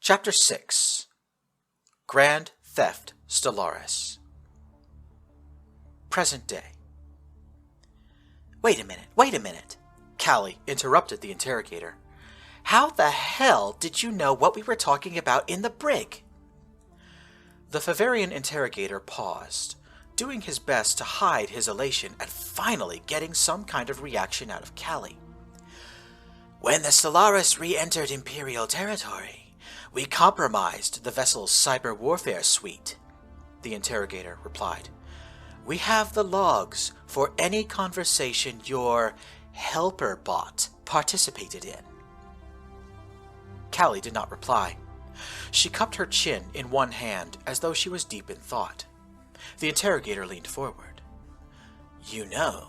Chapter 6 Grand Theft Stellaris. Present day. Wait a minute. Cali interrupted the interrogator. How the hell did you know what we were talking about in the brig? The Favarian interrogator paused, doing his best to hide his elation at finally getting some kind of reaction out of Cali. When the Stellaris re-entered Imperial territory, we compromised the vessel's cyber warfare suite, the interrogator replied. We have the logs for any conversation your helper bot participated in. Cali did not reply. She cupped her chin in one hand as though she was deep in thought. The interrogator leaned forward. You know,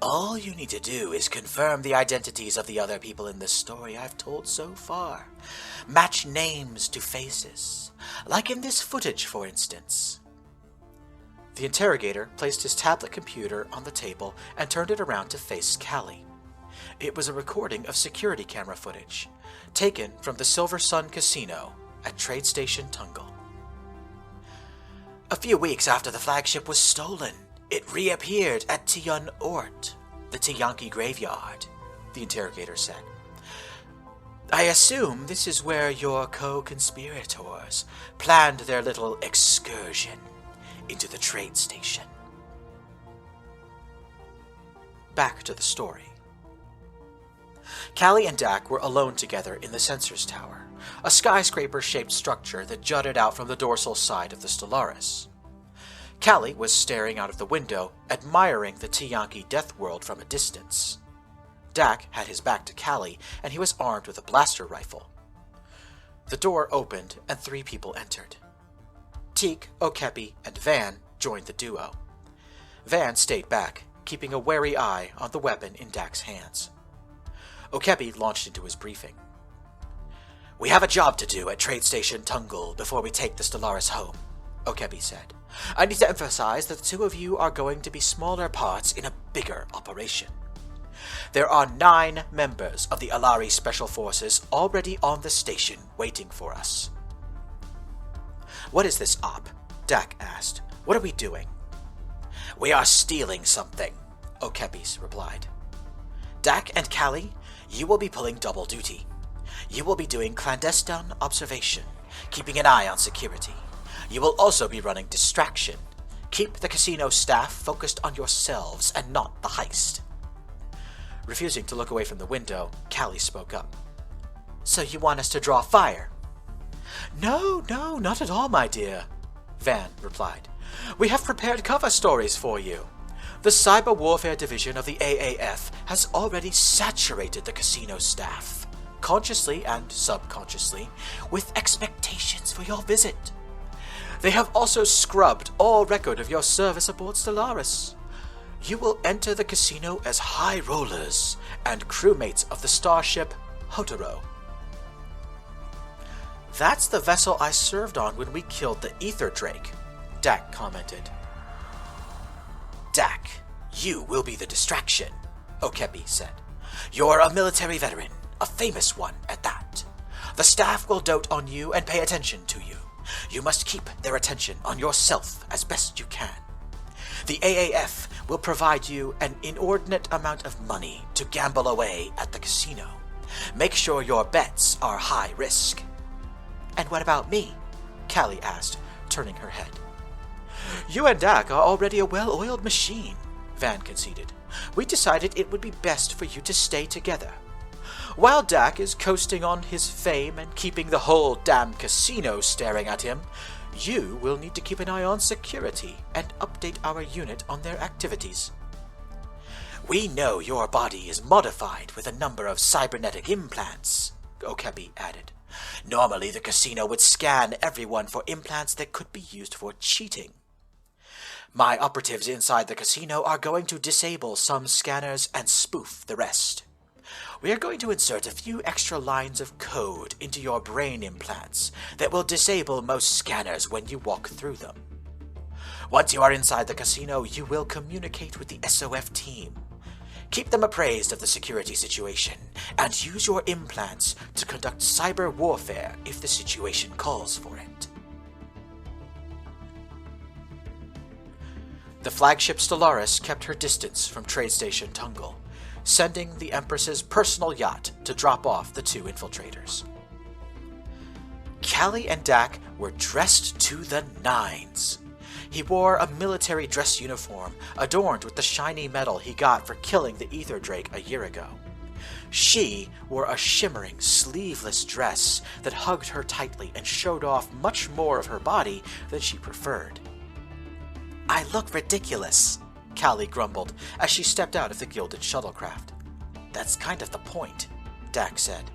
all you need to do is confirm the identities of the other people in this story I've told so far. Match names to faces, like in this footage, for instance. The interrogator placed his tablet computer on the table and turned it around to face Cali. It was a recording of security camera footage, taken from the Silver Sun Casino at Trade Station Tungle. A few weeks after the flagship was stolen, it reappeared at Tian Ort, the Tiyanki graveyard, the interrogator said. I assume this is where your co-conspirators planned their little excursion into the trade station. Back to the story. Cali and Dak were alone together in the Sensors Tower, a skyscraper-shaped structure that jutted out from the dorsal side of the Stellaris. Cali was staring out of the window, admiring the Tiyanki death world from a distance. Dak had his back to Cali, and he was armed with a blaster rifle. The door opened, and 3 people entered. Teak, Okepi, and Van joined the duo. Van stayed back, keeping a wary eye on the weapon in Dak's hands. Okepi launched into his briefing. We have a job to do at Trade Station Tungle before we take the Stellaris home, Okepi said. I need to emphasize that the 2 of you are going to be smaller parts in a bigger operation. There are 9 members of the Alari Special Forces already on the station waiting for us. What is this op? Dak asked. What are we doing? We are stealing something, Okepi replied. Dak and Cali, you will be pulling double duty. You will be doing clandestine observation, keeping an eye on security. You will also be running distraction. Keep the casino staff focused on yourselves and not the heist. Refusing to look away from the window, Cali spoke up. So you want us to draw fire? No, not at all, my dear, Van replied. We have prepared cover stories for you. The Cyber Warfare Division of the AAF has already saturated the casino staff, consciously and subconsciously, with expectations for your visit. They have also scrubbed all record of your service aboard Stellaris. You will enter the casino as high rollers and crewmates of the starship Hotaro. That's the vessel I served on when we killed the Ether Drake, Dak commented. Dak, you will be the distraction, Okepi said. You're a military veteran, a famous one at that. The staff will dote on you and pay attention to you. You must keep their attention on yourself as best you can. The AAF will provide you an inordinate amount of money to gamble away at the casino. Make sure your bets are high risk. And what about me? Cali asked, turning her head. You and Dak are already a well-oiled machine, Van conceded. We decided it would be best for you to stay together. While Dak is coasting on his fame and keeping the whole damn casino staring at him, you will need to keep an eye on security and update our unit on their activities. We know your body is modified with a number of cybernetic implants, Okepi added. Normally the casino would scan everyone for implants that could be used for cheating. My operatives inside the casino are going to disable some scanners and spoof the rest. We are going to insert a few extra lines of code into your brain implants that will disable most scanners when you walk through them. Once you are inside the casino, you will communicate with the SOF team. Keep them appraised of the security situation, and use your implants to conduct cyber warfare if the situation calls for it. The flagship Stellaris kept her distance from Trade Station Tungle, sending the Empress's personal yacht to drop off the two infiltrators. Cali and Dak were dressed to the nines. He wore a military dress uniform adorned with the shiny metal he got for killing the Ether Drake a year ago. She wore a shimmering, sleeveless dress that hugged her tightly and showed off much more of her body than she preferred. "I look ridiculous," Cali grumbled as she stepped out of the gilded shuttlecraft. "That's kind of the point," Dak said.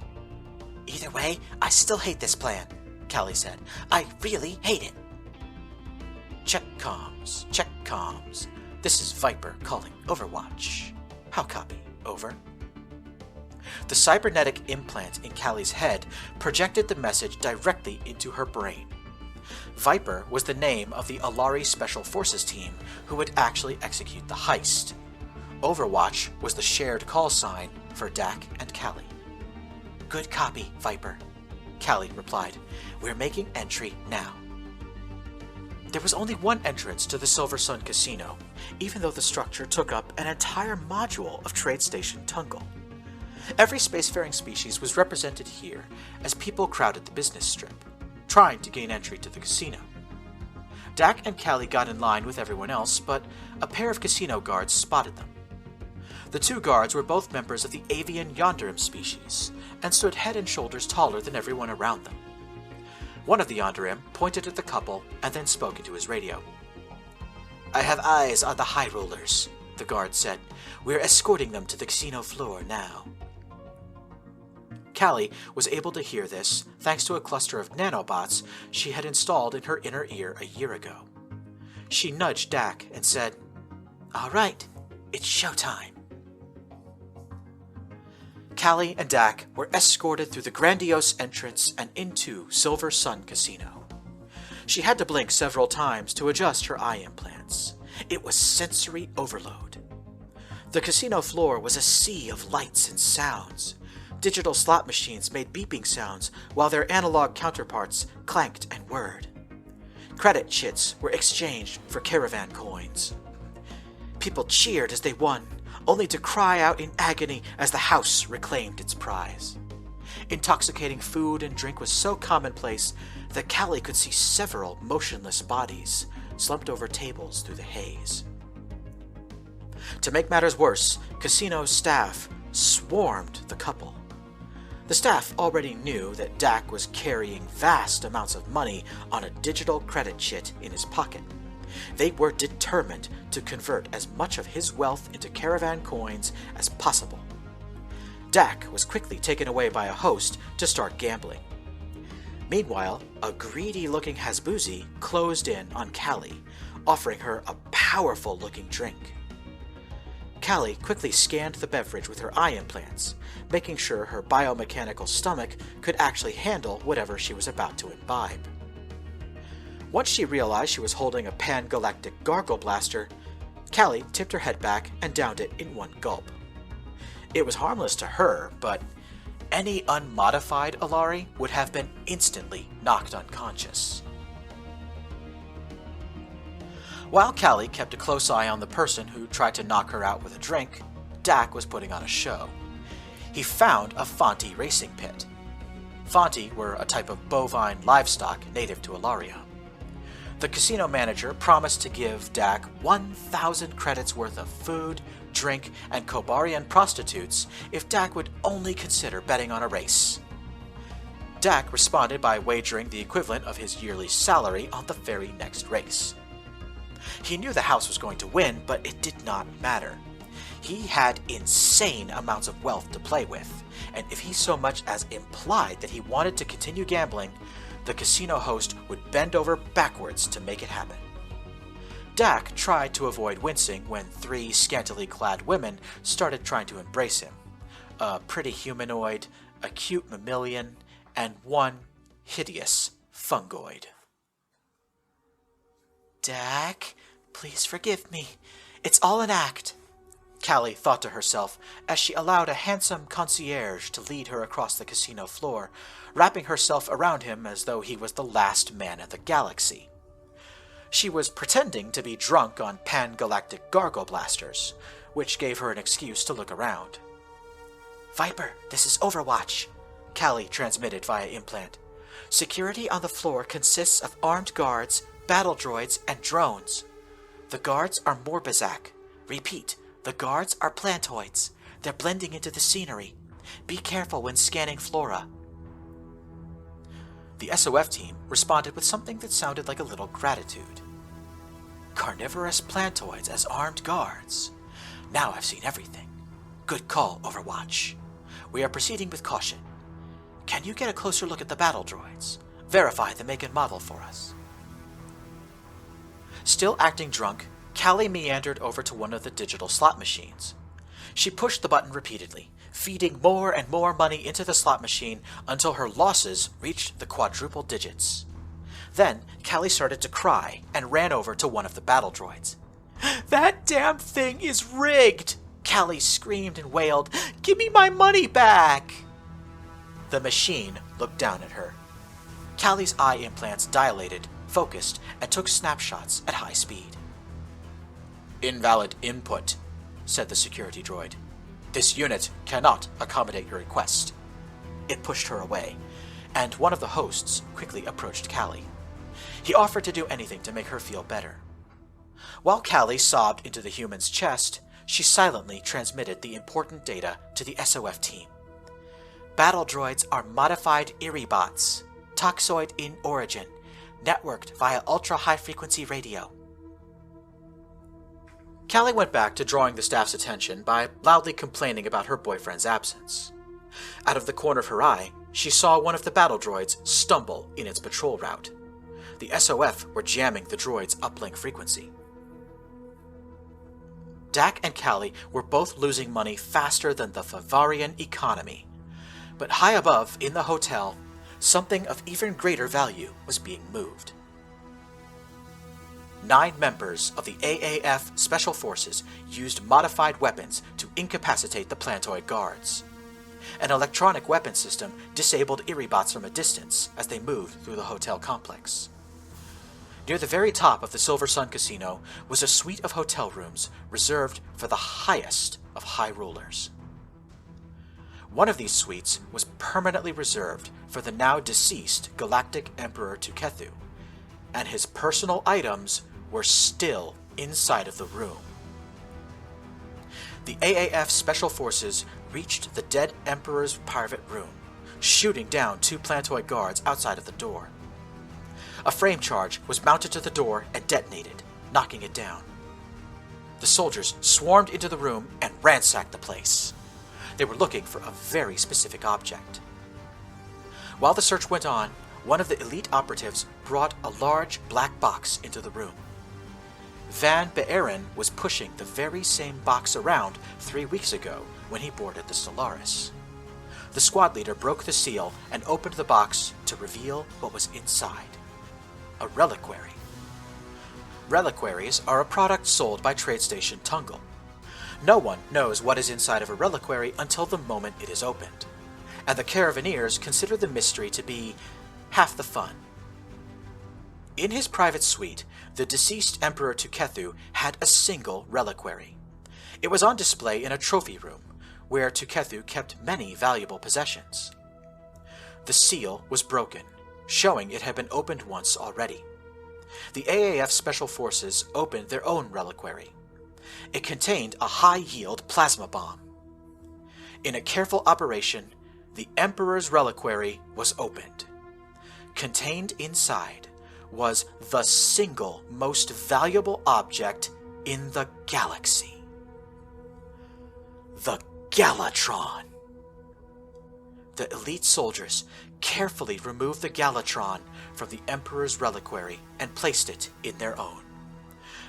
"Either way, I still hate this plan," Cali said. "I really hate it." Check comms, check comms. This is Viper calling Overwatch. How copy? Over. The cybernetic implant in Cali's head projected the message directly into her brain. Viper was the name of the Alari Special Forces team who would actually execute the heist. Overwatch was the shared call sign for Dak and Cali. "Good copy, Viper," Cali replied. "We're making entry now." There was only one entrance to the Silver Sun Casino, even though the structure took up an entire module of Trade Station Tungle. Every spacefaring species was represented here as people crowded the business strip, trying to gain entry to the casino. Dak and Cali got in line with everyone else, but a pair of casino guards spotted them. The two guards were both members of the avian Yonderim species, and stood head and shoulders taller than everyone around them. One of the Yonderim pointed at the couple and then spoke into his radio. "I have eyes on the High Rollers," the guard said. "We're escorting them to the casino floor now." Cali was able to hear this thanks to a cluster of nanobots she had installed in her inner ear a year ago. She nudged Dak and said, "All right, it's showtime." Cali and Dak were escorted through the grandiose entrance and into Silver Sun Casino. She had to blink several times to adjust her eye implants. It was sensory overload. The casino floor was a sea of lights and sounds. Digital slot machines made beeping sounds while their analog counterparts clanked and whirred. Credit chits were exchanged for caravan coins. People cheered as they won, only to cry out in agony as the house reclaimed its prize. Intoxicating food and drink was so commonplace that Cali could see several motionless bodies slumped over tables through the haze. To make matters worse, casino staff swarmed the couple. The staff already knew that Dak was carrying vast amounts of money on a digital credit chit in his pocket. They were determined to convert as much of his wealth into caravan coins as possible. Dak was quickly taken away by a host to start gambling. Meanwhile, a greedy-looking Hasbuzi closed in on Cali, offering her a powerful-looking drink. Cali quickly scanned the beverage with her eye implants, making sure her biomechanical stomach could actually handle whatever she was about to imbibe. Once she realized she was holding a pan-galactic gargle blaster, Cali tipped her head back and downed it in one gulp. It was harmless to her, but any unmodified Alari would have been instantly knocked unconscious. While Cali kept a close eye on the person who tried to knock her out with a drink, Dak was putting on a show. He found a Fonty racing pit. Fonty were a type of bovine livestock native to Alaria. The casino manager promised to give Dak 1,000 credits worth of food, drink, and Kobarian prostitutes if Dak would only consider betting on a race. Dak responded by wagering the equivalent of his yearly salary on the very next race. He knew the house was going to win, but it did not matter. He had insane amounts of wealth to play with, and if he so much as implied that he wanted to continue gambling, the casino host would bend over backwards to make it happen. Dak tried to avoid wincing when 3 scantily clad women started trying to embrace him. A pretty humanoid, a cute mammalian, and one hideous fungoid. "Dak, please forgive me. It's all an act," Cali thought to herself as she allowed a handsome concierge to lead her across the casino floor, wrapping herself around him as though he was the last man in the galaxy. She was pretending to be drunk on pan-galactic gargle blasters, which gave her an excuse to look around. "Viper, this is Overwatch," Cali transmitted via implant. "Security on the floor consists of armed guards, battle droids, and drones. The guards are Morbizak. Repeat, the guards are plantoids. They're blending into the scenery. Be careful when scanning flora." The SOF team responded with something that sounded like a little gratitude. "Carnivorous plantoids as armed guards. Now I've seen everything. Good call, Overwatch. We are proceeding with caution. Can you get a closer look at the battle droids? Verify the make and model for us." Still acting drunk, Cali meandered over to one of the digital slot machines. She pushed the button repeatedly, feeding more and more money into the slot machine until her losses reached the quadruple digits. Then, Cali started to cry and ran over to one of the battle droids. "That damn thing is rigged!" Cali screamed and wailed. "Give me my money back!" The machine looked down at her. Cali's eye implants dilated, focused, and took snapshots at high speed. "Invalid input," said the security droid. "This unit cannot accommodate your request." It pushed her away, and one of the hosts quickly approached Cali. He offered to do anything to make her feel better. While Cali sobbed into the human's chest, she silently transmitted the important data to the SOF team. "Battle droids are modified Iribots, toxoid in origin, networked via ultra-high-frequency radio." Cali went back to drawing the staff's attention by loudly complaining about her boyfriend's absence. Out of the corner of her eye, she saw one of the battle droids stumble in its patrol route. The SOF were jamming the droid's uplink frequency. Dak and Cali were both losing money faster than the Favarian economy. But high above, in the hotel, something of even greater value was being moved. 9 members of the AAF Special Forces used modified weapons to incapacitate the plantoid guards. An electronic weapon system disabled Iribots from a distance as they moved through the hotel complex. Near the very top of the Silver Sun Casino was a suite of hotel rooms reserved for the highest of high rulers. One of these suites was permanently reserved for the now deceased Galactic Emperor Tukethu, and his personal items were still inside of the room. The AAF Special Forces reached the dead Emperor's private room, shooting down 2 plantoid guards outside of the door. A frame charge was mounted to the door and detonated, knocking it down. The soldiers swarmed into the room and ransacked the place. They were looking for a very specific object. While the search went on, one of the elite operatives brought a large black box into the room. Van Beeren was pushing the very same box around 3 weeks ago when he boarded the Stellaris. The squad leader broke the seal and opened the box to reveal what was inside. A reliquary. Reliquaries are a product sold by trade station Tungle. No one knows what is inside of a reliquary until the moment it is opened, and the Caravaneers consider the mystery to be half the fun. In his private suite, the deceased Emperor Tukethu had a single reliquary. It was on display in a trophy room, where Tukethu kept many valuable possessions. The seal was broken, showing it had been opened once already. The AAF Special Forces opened their own reliquary. It contained a high-yield plasma bomb. In a careful operation, the Emperor's reliquary was opened. Contained inside was the single most valuable object in the galaxy. The Galatron. The elite soldiers carefully removed the Galatron from the Emperor's reliquary and placed it in their own.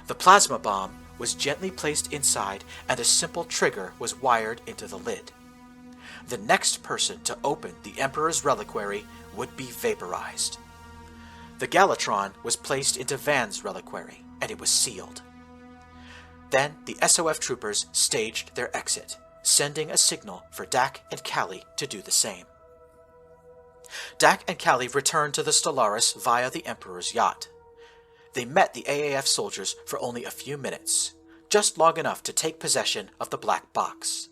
The plasma bomb was gently placed inside, and a simple trigger was wired into the lid. The next person to open the Emperor's reliquary would be vaporized. The Galatron was placed into Van's reliquary, and it was sealed. Then the SOF troopers staged their exit, sending a signal for Dak and Cali to do the same. Dak and Cali returned to the Stellaris via the Emperor's yacht. They met the AAF soldiers for only a few minutes, just long enough to take possession of the black box.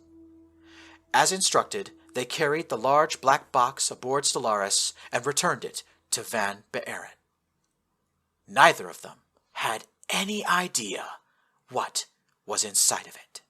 As instructed, they carried the large black box aboard Stellaris and returned it to Van Beeren. Neither of them had any idea what was inside of it.